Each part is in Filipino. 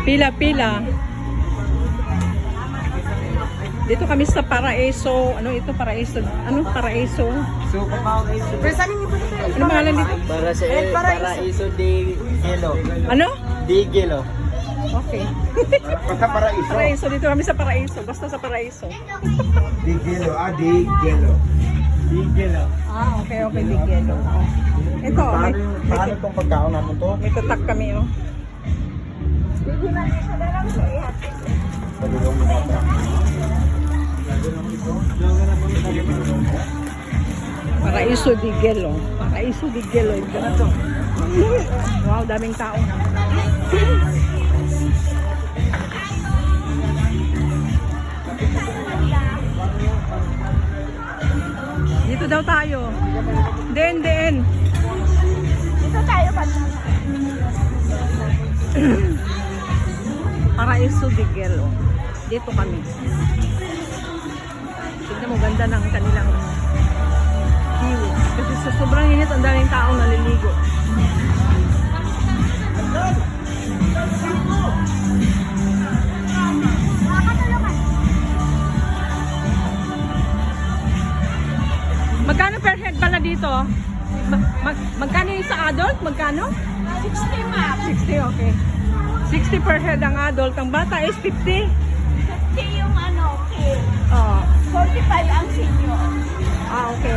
Pila-pila. Dito kami sa Paraiso. Ano ito? Paraiso. Ano? Paraiso. So, Ano pangalan dito? para sa Paraiso de Gelo. Ano? De Gelo. Okay. Basta Paraiso. Paraiso. Dito kami sa Paraiso. Basta sa Paraiso. Di Gelo. Di Gelo. De Gelo. Ah, okay. Okay. Bigelo. Oh. Ito. Paano itong pagkaon natin to? May tatak kami. Oh. Padulong mo na. Paraiso de Gelo. Paraiso de Gelo. Ito na to. Wow, daming tao. Dito daw tayo. Den. Dito tayo pa. Paraiso de Gelo. Dito kami. Tignan mo, ganda ng kanilang view. Kasi sa sobrang init, ang daming taong naliligo. Magkano per head pala dito? Magkano yung sa adult? Magkano? 60 ma'am. 60, okay. 60 per head ang adult. Ang bata is 50. 50 yung ano, kid. Oh. 45 ang senior. Ah, okay.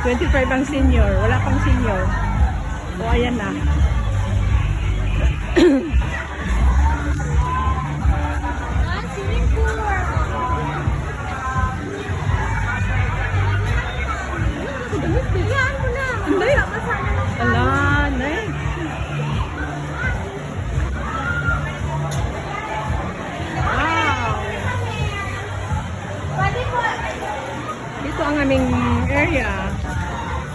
25 ang senior. Wala pang senior. O, ayan na. Swimming pool. Yan mo na. Hindi. Ala, nay. Wow. Pwede po. Dito ang aming area.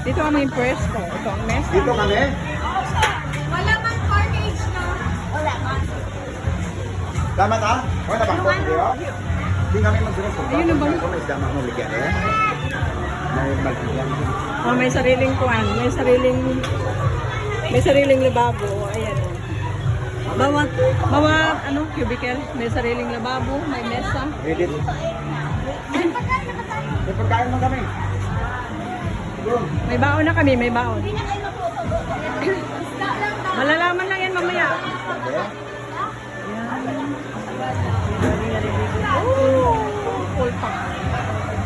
Dito ang aming pwesto. Ito ang mesa. Dito kami. Wala mang carnage na. Wala man. Damat ha? Wala ba? Hindi kami magsunod. Ayun na ba? Kung may isda mamuligyan eh. May magbigyan. Oh, may sariling kuwan. May sariling lababo. Ayan. Bawat cubicle. May sariling lababo. May mesa. Ready? May pagkain mo kami. May baon na kami. May baon. Hindi na kayo magtutubo. Isda lang na. Malalaman lang yan mamaya. Oh, full pack.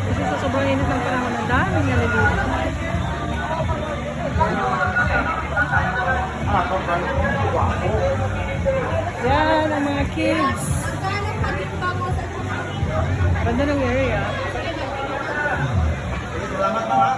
Kasi sa sobrang init ng panahon, ang daming naliligo. Yan ang mga kids. Ganda ng area. Salamat na ha.